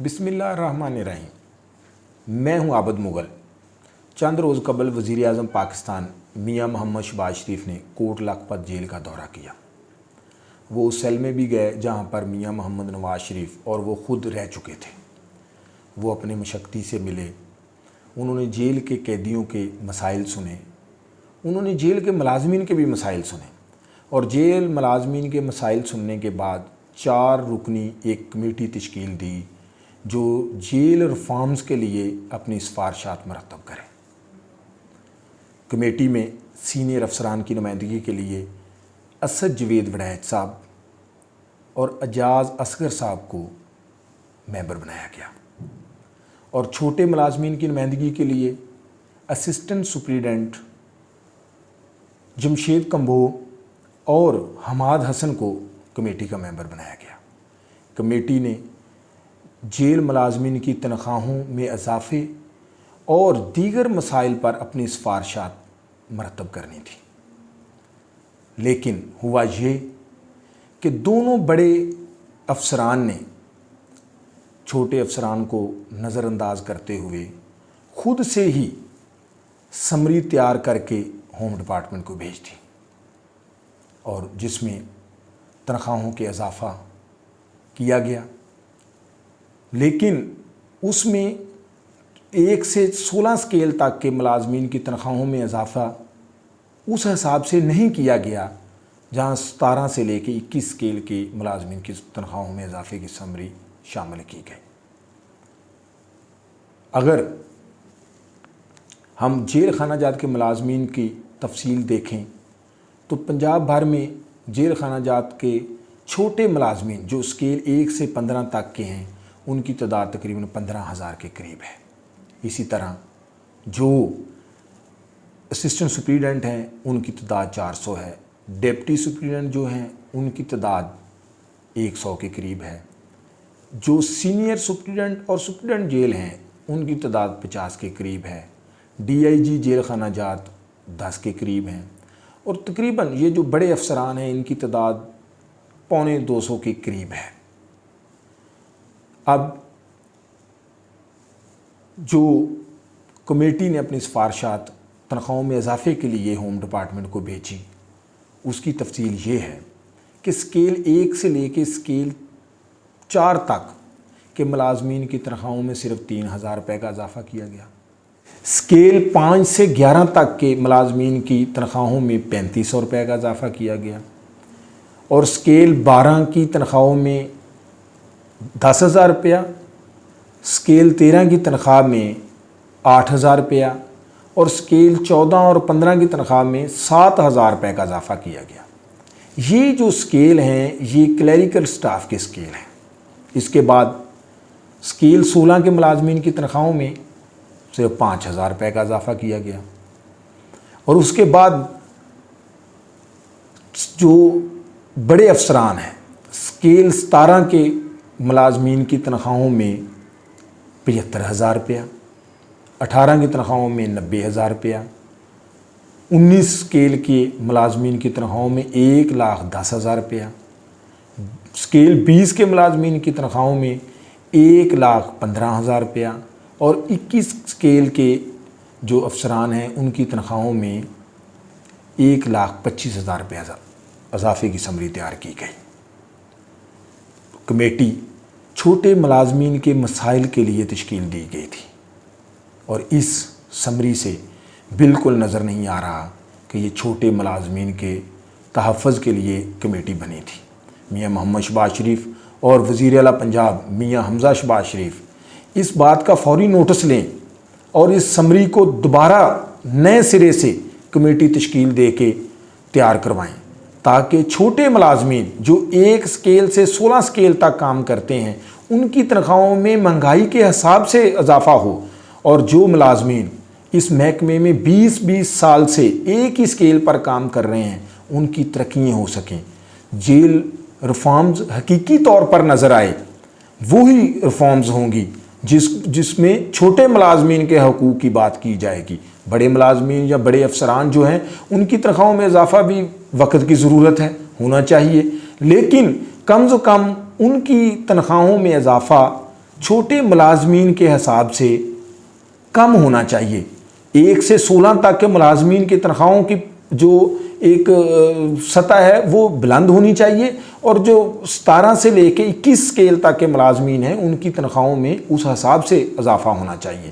बिस्मिल्लाहिर्रहमानिर्रहीम। मैं हूं आबद मुगल। चंद रोज़ कबल वज़ीर आज़म पाकिस्तान मियां मोहम्मद शहबाज शरीफ ने कोट लखपत जेल का दौरा किया। वो उस सेल में भी गए जहां पर मियां मोहम्मद नवाज शरीफ और वो ख़ुद रह चुके थे। वो अपने मशक्क़ती से मिले, उन्होंने जेल के कैदियों के मसाइल सुने, उन्होंने जेल के मुलाजमीन के भी मसाइल सुने और जेल मुलाजमीन के मसाइल सुनने के बाद 4 रुकनी एक कमेटी तश्कील दी जो जेल रिफॉर्म्स के लिए अपनी सिफारिशात मरतब करें। कमेटी में सीनियर अफसरान की नुमाइंदगी के लिए असद जवेद वड़ैच साहब और एजाज असगर साहब को मेंबर बनाया गया और छोटे मुलाजमीन की नुमाइंदगी के लिए असिस्टेंट सुप्रीडेंट जमशेद कंबो और हमाद हसन को कमेटी का मेंबर बनाया गया। कमेटी ने जेल मुलाजमीन की तनख्वाहों में इजाफे और दीगर मसाइल पर अपनी सिफारिशात मरतब करनी थी, लेकिन हुआ ये कि दोनों बड़े अफसरान ने छोटे अफसरान को नज़रअंदाज करते हुए ख़ुद से ही समरी तैयार करके होम डिपार्टमेंट को भेज दी और जिसमें तनख्वाहों के इजाफ़ा किया गया, लेकिन उसमें 1 से 16 स्केल तक के मुलाजमीन की तनख्वाहों में इजाफ़ा उस हिसाब से नहीं किया गया जहां 17 से लेकर 21 स्केल के मुलाजमीन की तनख्वाहों में इजाफे की समरी शामिल की गई। अगर हम जेल खानाजात के मुलाजमीन की तफसील देखें तो पंजाब भर में जेल खानाजात के छोटे मुलाजमीन जो स्केल 1 से 15 तक के हैं उनकी तादाद तकरीबन 15,000 के करीब है। इसी तरह जो असिस्टेंट सुप्रीडेंट हैं उनकी तादाद 400 है, डिप्टी सुप्रीडेंट जो हैं उनकी तादाद 100 के करीब है, जो सीनियर सुप्रीडेंट और सुप्रीडेंट जेल हैं उनकी तादाद 50 के करीब है, DIG जेल खानाजात 10 के करीब हैं और तकरीबन ये जो बड़े अफसरान हैं इनकी तादाद 250 के करीब है। अब जो कमेटी ने अपनी सिफारिशात तनख्वाहों में इजाफे के लिए होम डिपार्टमेंट को भेजी उसकी तफसील ये है कि स्केल 1 से लेकर स्केल 4 तक के मुलाजमीन की तनख्वाहों में सिर्फ 3,000 रुपये का इजाफ़ा किया गया। स्केल 5 से 11 तक के मुलाजमीन की तनख्वाहों में 3500 रुपये का इजाफ़ा किया गया और स्केल 12 की तनख्वाहों में 10,000 रुपया, स्केल 13 की तनख्वाह में 8,000 रुपया और स्केल 14 और 15 की तनख्वाह में 7,000 रुपये का इजाफ़ा किया गया। ये जो स्केल हैं ये क्लरिकल स्टाफ के स्केल हैं। इसके बाद स्केल 16 के मुलाजमीन की तनख्वाहों में सिर्फ 5,000 रुपये का इजाफ़ा किया गया और उसके बाद जो बड़े अफसरान हैं स्केल 17 के मुलाजमीन की तनख्वाहों में 75,000 रुपया, 18 की तनख्वाहों में 90,000 रुपया, 19 स्केल के मुलाजमीन की तनख्वाहों में 1,10,000 रुपया, स्केल 20 के मुलाजमीन की तनख्वाहों में 1,15,000 रुपया और 21 स्केल के जो अफसरान हैं उनकी तनख्वाहों में 1,25,000 रुपया इजाफे की समरी तैयार की गई। कमेटी छोटे मुलाजमीन के मसाइल के लिए तश्कील दी गई थी और इस समरी से बिल्कुल नज़र नहीं आ रहा कि ये छोटे मुलाजमीन के तहफ़्फ़ुज़ के लिए कमेटी बनी थी। मियां मोहम्मद शहबाज शरीफ और वज़ीर आला पंजाब मियां हमज़ा शहबाज शरीफ इस बात का फ़ौरी नोटिस लें और इस समरी को दोबारा नए सिरे से कमेटी तश्कील दे के तैयार करवाएँ ताकि छोटे मुलाजमीन जो 1 स्केल से 16 स्केल तक काम करते हैं उनकी तनख्वाहों में महंगाई के हिसाब से इजाफ़ा हो और जो मुलाजमीन इस महकमे में 20-20 साल से एक ही स्केल पर काम कर रहे हैं उनकी तरक्कियाँ हो सकें। जेल रिफॉर्म्स हकीकी तौर पर नज़र आए वही रिफॉर्म्स होंगी जिसमें छोटे मुलाजमीन के हकूक़ की बात की जाएगी। बड़े मुलाजमीन या बड़े अफसरान जो हैं उनकी तनख्वाहों में इजाफ़ा भी वक्त की ज़रूरत है, होना चाहिए, लेकिन कम से कम उनकी तनख्वाहों में इजाफ़ा چھوٹے ملازمین کے حساب سے کم ہونا چاہیے۔ 1 سے 16 تک کے ملازمین کی تنخواہوں کی جو ایک سطح ہے وہ بلند ہونی چاہیے، اور جو 17 سے لے کے 21 اسکیل تک کے ملازمین ہیں ان کی تنخواہوں میں اس حساب سے اضافہ ہونا چاہیے۔